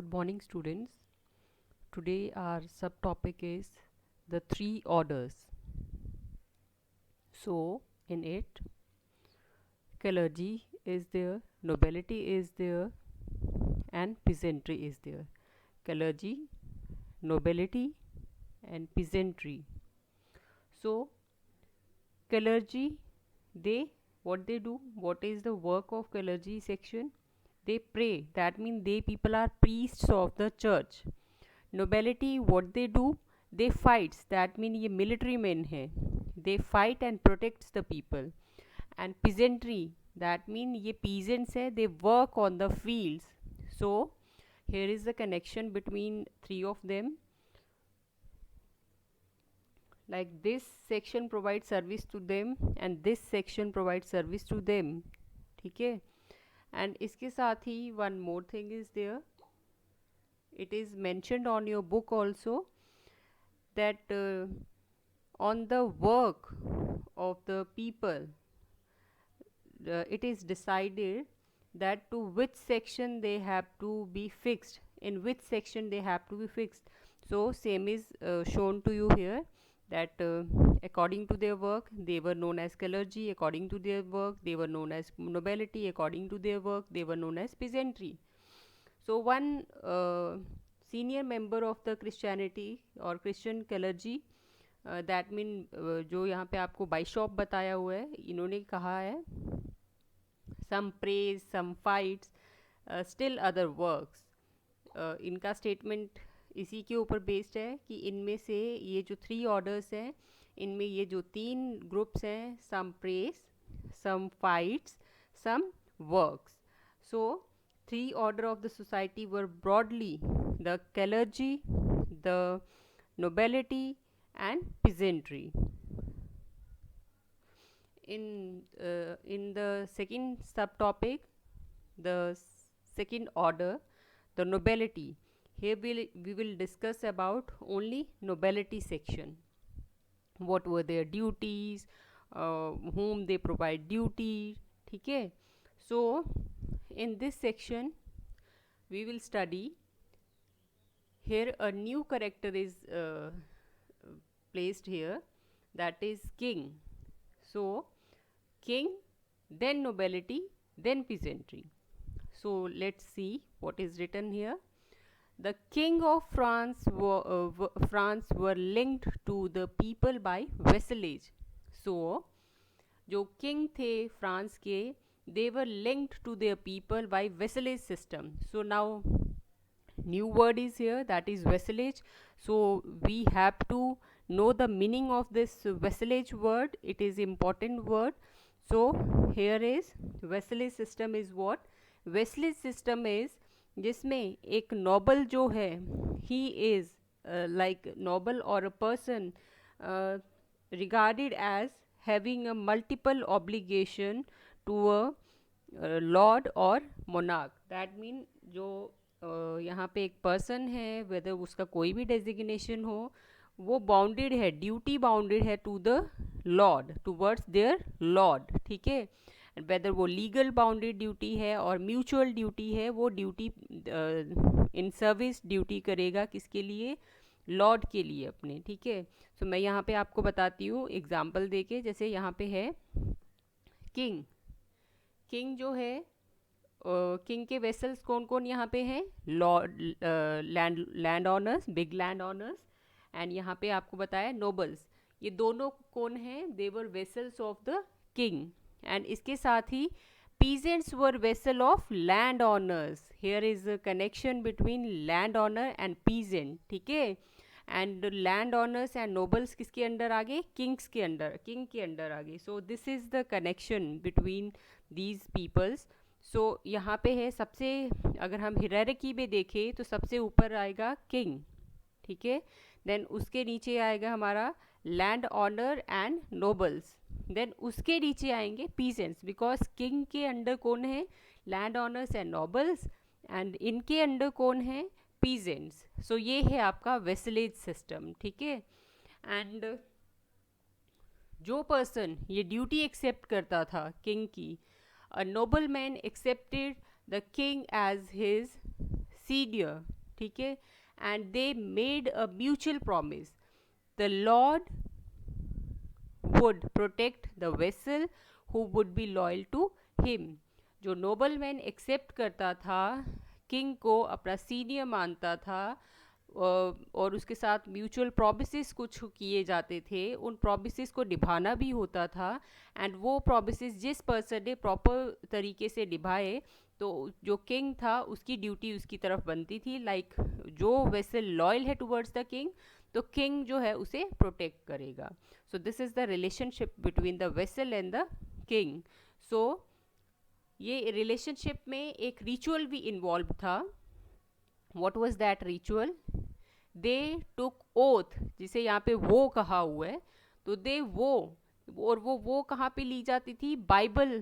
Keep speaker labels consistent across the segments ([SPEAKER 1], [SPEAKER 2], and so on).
[SPEAKER 1] Good morning, students. Today our subtopic is the three orders. So, in it, clergy is there, nobility is there, and peasantry is there. Clergy, nobility, and peasantry. So, clergy, they what they do? What is the work of clergy section? They pray. That means they people are priests of the church. Nobility, what they do? They fights. That means ये military men है. They fight and protects the people. And peasantry, that means ये peasants है. They work on the fields. So here is the connection between three of them. Like this section provides service to them and this section provides service to them. ठीक है. And इसके साथ ही one more thing is there. It is mentioned on your book also that on the work of the people, it is decided that to which section they have to be fixed, in which section they have to be fixed. So same is shown to you here that according to their work they were known as clergy, according to their work they were known as nobility, according to their work they were known as peasantry. So one senior member of the Christianity or Christian clergy, that mean जो यहाँ पे आपको बाइशॉप बताया हुआ है, इन्होंने कहा है सम prays, some fights, still other works. इनका स्टेटमेंट इसी के ऊपर बेस्ड है कि इनमें से ये जो थ्री ऑर्डर्स हैं, इनमें ये जो तीन ग्रुप्स हैं, some prays, some fights, some works. So three order of the society were broadly the clergy, the nobility, and peasantry. In the second subtopic, the second order, the nobility. Here we will discuss about only nobility section. What were their duties, whom they provide duty. ठीक है. So in this section we will study. Here a new character is placed here, that is king. So king, then nobility, then peasantry. So let's see what is written here. The king of France were linked to the people by vassalage. So जो king थे France के, they were linked to their people by vassalage system. So now new word is here, that is vassalage. So we have to know the meaning of this vassalage word. It is important word. So here is vassalage system is what? Vassalage system is जिसमें एक noble जो है, he is like noble or a person regarded as having a multiple obligation to a lord or monarch. That mean जो यहाँ पे एक person है, weather उसका कोई भी डेजिग्नेशन हो, वो बाउंडेड है, ड्यूटी बाउंडेड है to the lord, towards their lord. ठीक है. वेदर वो लीगल बाउंडेड ड्यूटी है और म्यूचुअल ड्यूटी है, वो ड्यूटी इन सर्विस ड्यूटी करेगा किसके लिए? लॉर्ड के लिए अपने. ठीक है. सो मैं यहाँ पे आपको बताती हूँ एग्जाम्पल देके. जैसे यहाँ पे है किंग. किंग जो है, किंग के वेसल्स कौन कौन यहाँ पे हैं? Lord, land owners, big land owners. And यहाँ पे आपको बताया नोबल्स. ये दोनों कौन हैं? They were vassals of the king. And इसके साथ ही peasants were vessel of land owners. Here is a connection between land owner and peasant. ठीक है. And land owners and nobles किसके अंडर आ गए? किंग्स के अंडर, किंग के under आ गए. So this is the connection between these peoples. So यहाँ पे है सबसे, अगर हम हिरार्की में देखें तो सबसे ऊपर आएगा किंग. ठीक है. देन उसके नीचे आएगा हमारा land owner and nobles. Then उसके नीचे आएंगे पीजेंट्स, बिकॉज किंग के अंडर कौन है? Land owners and nobles. And इनके अंडर कौन है? पीजेंट्स. सो ये है आपका वेसलेज सिस्टम. ठीक है. एंड जो पर्सन ये ड्यूटी एक्सेप्ट करता था किंग की, a noble man accepted the king as his senior, ठीक है, and they made a mutual promise. The Lord would protect the vessel who would be loyal to him. जो nobleman accept करता था, king को अपना senior मानता था, और उसके साथ म्यूचुअल प्रोमिसेस कुछ किए जाते थे, उन प्रोमिसेस को निभाना भी होता था, एंड वो प्रोमिसेस जिस पर्सन ने प्रॉपर तरीके से निभाए तो जो किंग था उसकी ड्यूटी उसकी तरफ बनती थी, लाइक जो वेसल लॉयल है टुवर्ड्स द किंग तो किंग जो है उसे प्रोटेक्ट करेगा. So this is the relationship between the vassal and the king. So ये रिलेशनशिप में एक रिचुअल भी इन्वॉल्व था. What was that ritual? They took oath, जिसे यहाँ पे वो कहा हुआ है, तो दे वो, और वो कहाँ पे ली जाती थी? बाइबल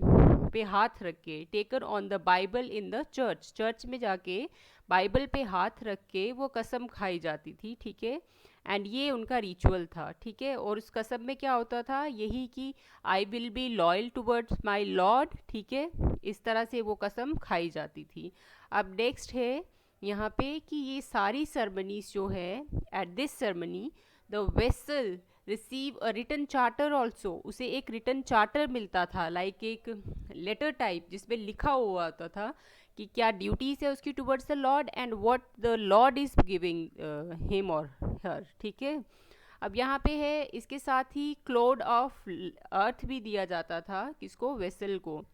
[SPEAKER 1] पे हाथ रख के, taken on the Bible in the church. Church में जाके बाइबल पे हाथ रख के वो कसम खाई जाती थी, ठीक है, एंड ये उनका रिचुअल था, ठीक है. और उस कसम में क्या होता था? यही कि I will be loyal towards my lord, ठीक है, इस तरह से वो कसम खाई जाती थी. अब नेक्स्ट है यहाँ पे कि ये सारी सेरेमनीज जो है, at this ceremony the vassal receive a written charter also. उसे एक रिटन चार्टर मिलता था, लाइक एक लेटर टाइप जिसमें लिखा हुआ होता था कि क्या ड्यूटीज है उसकी towards the Lord and what the Lord is giving him और हर, ठीक है. अब यहाँ पे है इसके साथ ही क्लोड ऑफ अर्थ भी दिया जाता था, किसको? वेसल को.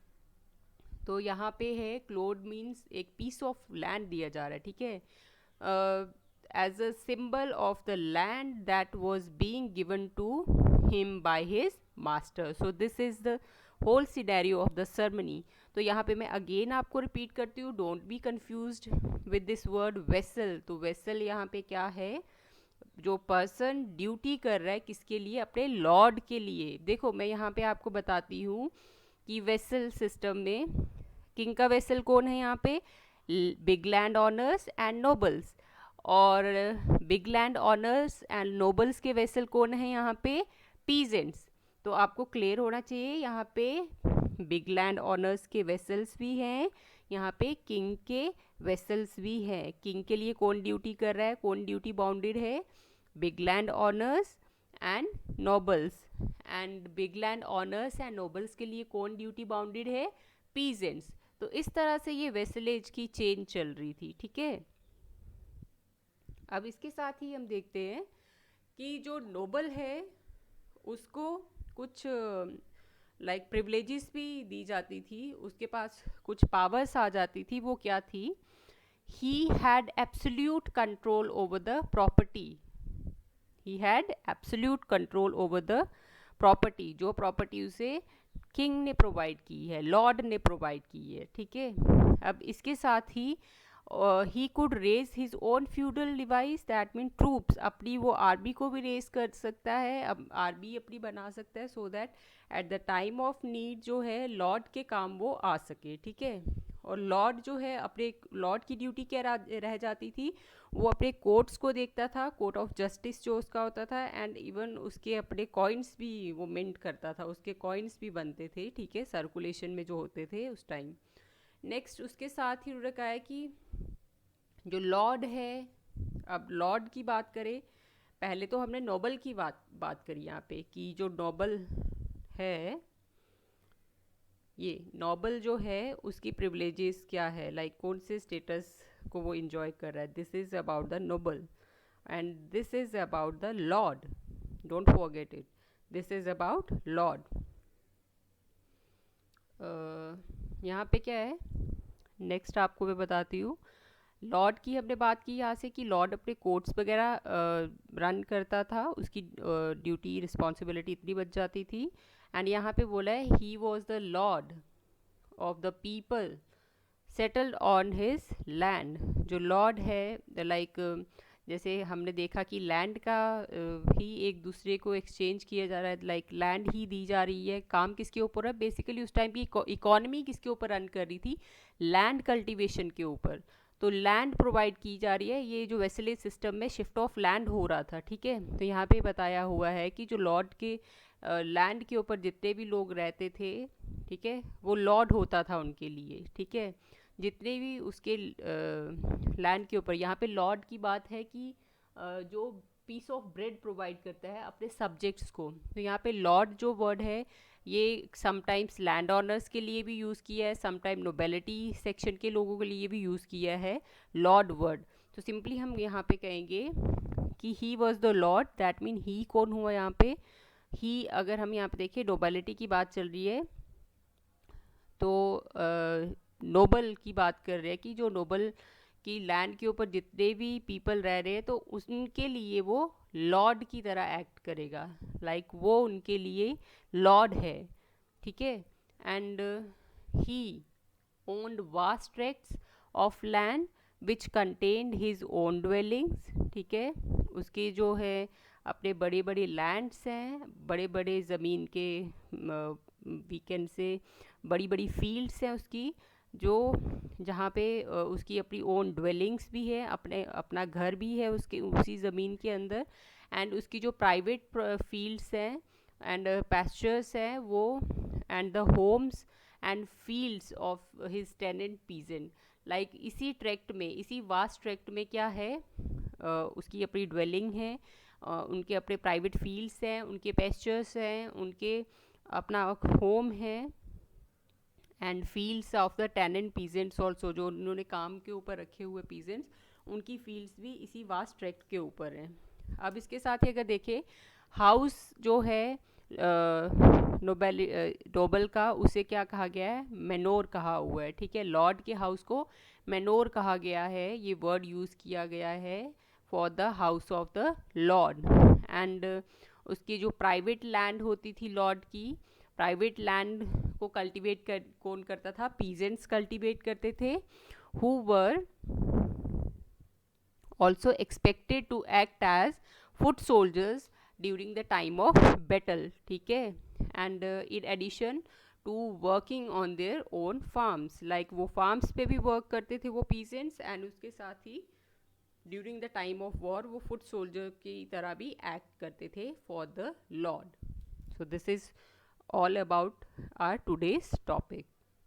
[SPEAKER 1] तो यहाँ पे है क्लोड मीन्स एक पीस ऑफ लैंड दिया जा रहा है, ठीक है, as a symbol of the land that was being given to him by his master. So this is the whole scenario of the ceremony. तो यहाँ पे मैं अगेन आपको रिपीट करती हूँ, don't be confused with this word vassal. तो vassal यहाँ पे क्या है? जो पर्सन ड्यूटी कर रहा है किसके लिए? अपने लॉर्ड के लिए. देखो मैं यहाँ पे आपको बताती हूँ कि वेसल सिस्टम में किंग का वेसल कौन है यहाँ पे? Big land owners and nobles. और big land owners and nobles के वेसल कौन है यहाँ पे? पीजेंट्स. तो आपको क्लियर होना चाहिए, यहाँ पे बिग लैंड ऑनर्स के वेसल्स भी हैं, यहाँ पे किंग के वेसल्स भी हैं. किंग के लिए कौन ड्यूटी कर रहा है? कौन ड्यूटी बाउंडेड है? Big land owners and nobles. And big land owners and nobles के लिए कौन ड्यूटी बाउंडेड है? पीजेंट्स. तो इस तरह से ये वेसलेज की चेन चल रही थी, ठीक है. अब इसके साथ ही हम देखते हैं कि जो नोबल है उसको कुछ लाइक प्रिविलेजेस भी दी जाती थी, उसके पास कुछ पावर्स आ जाती थी. वो क्या थी? He had absolute control over the property. He had absolute control over the property. जो प्रॉपर्टी उसे किंग ने प्रोवाइड की है, लॉर्ड ने प्रोवाइड की है, ठीक है. अब इसके साथ ही ही could raise his own feudal device, that mean troops. अपनी वो आर्मी को भी रेज कर सकता है, अब आर्मी अपनी बना सकता है, so that at the time of need जो है लॉर्ड के काम वो आ सके, ठीक है. और लॉर्ड जो है अपने लॉर्ड की ड्यूटी क्या रह जाती थी? वो अपने कोर्ट्स को देखता था, कोर्ट ऑफ जस्टिस जो उसका होता था, एंड इवन उसके अपने कॉइन्स भी वो मिंट करता था, उसके कॉइन्स भी बनते थे, ठीक है, सर्कुलेशन में जो होते थे उस टाइम. नेक्स्ट उसके साथ ही उन्होंने कहा है कि जो लॉर्ड है, अब लॉर्ड की बात करें, पहले तो हमने नोबल की बात करी यहाँ पे कि जो नोबल है, ये नोबल जो है उसकी प्रिविलेजेस क्या है, लाइक कौन से स्टेटस को वो इंजॉय कर रहा है. This is about the noble and this is about the Lord. Don't forget it, this is about Lord. यहाँ पे क्या है, नेक्स्ट आपको मैं बताती हूँ. लॉर्ड की हमने बात की यहाँ से कि लॉर्ड अपने कोर्ट्स वगैरह रन करता था, उसकी ड्यूटी रिस्पॉन्सिबिलिटी इतनी बच जाती थी. एंड यहाँ पे बोला है he was the Lord of the people settled on his land. जो लॉर्ड है, लाइक जैसे हमने देखा कि लैंड का ही एक दूसरे को एक्सचेंज किया जा रहा है, लाइक लैंड ही दी जा रही है. काम किसके ऊपर है? बेसिकली उस टाइम की इकोनॉमी किसके ऊपर रन कर रही थी? लैंड कल्टीवेशन के ऊपर. तो लैंड प्रोवाइड की जा रही है, ये जो वेसलेज सिस्टम में शिफ्ट ऑफ लैंड हो रहा था, ठीक है. तो यहाँ पे बताया हुआ है कि जो लॉर्ड के लैंड के ऊपर जितने भी लोग रहते थे, ठीक है, वो लॉर्ड होता था उनके लिए, ठीक है. जितने भी उसके लैंड के ऊपर, यहाँ पे लॉर्ड की बात है कि जो पीस ऑफ ब्रेड प्रोवाइड करता है अपने सब्जेक्ट्स को, तो यहाँ पे लॉर्ड जो वर्ड है ये समटाइम्स लैंड ऑनर्स के लिए भी यूज़ किया है, समटाइम नोबेलिटी सेक्शन के लोगों के लिए भी यूज़ किया है लॉर्ड वर्ड। तो सिंपली हम यहाँ पे कहेंगे कि he was the Lord, that mean he कौन हुआ यहाँ पे, ही, अगर हम यहाँ पे देखें नोबेलिटी की बात चल रही है तो नोबल की बात कर रहे हैं कि जो नोबल की लैंड के ऊपर जितने भी पीपल रह रहे हैं तो उनके लिए वो लॉर्ड की तरह एक्ट करेगा, लाइक वो उनके लिए लॉर्ड है, ठीक है। And he owned vast tracts of land which contained his own dwellings, ठीक है। उसके जो है अपने बड़े बड़े लैंड्स हैं, बड़े बड़े ज़मीन के वीकेंड से बड़ी बड़ी फील्ड्स हैं उसकी, जो जहाँ पे उसकी अपनी ओन ड्वेलिंग्स भी है, अपना घर भी है उसके उसी ज़मीन के अंदर। एंड उसकी जो प्राइवेट फील्ड्स हैं एंड पैस्चर्स हैं वो, and the homes and fields of his tenant peasant, like इसी ट्रैक्ट में, इसी वास्ट ट्रैक्ट में क्या है, उसकी अपनी ड्वेलिंग है, उनके अपने प्राइवेट फील्ड्स हैं, उनके पेस्चर्स हैं, उनके अपना होम है, and fields of the tenant peasants also, जो उन्होंने काम के ऊपर रखे हुए पीजेंट्स, उनकी फील्ड्स भी इसी वास्ट ट्रैक्ट के ऊपर हैं। अब इसके साथ ही अगर देखें, हाउस जो है नोबल का, उसे क्या कहा गया है, मेनोर कहा हुआ है, ठीक है। लॉर्ड के हाउस को मेनोर कहा गया है, ये वर्ड यूज़ किया गया है for the house of the Lord. And उसकी जो प्राइवेट लैंड होती थी लॉर्ड की, प्राइवेट लैंड को कौन करता था, पीजेंट्स कल्टिवेट करते थे, who were also expected to act as foot soldiers during the time of battle, ठीक है। And in addition to working on their own farms, like वो फार्म्स पे भी वर्क करते थे वो पीजेंट्स, एंड उसके साथ ही during the time of war वो फुट सोल्जर की तरह भी एक्ट करते थे for the lord. So this is all about our today's topic.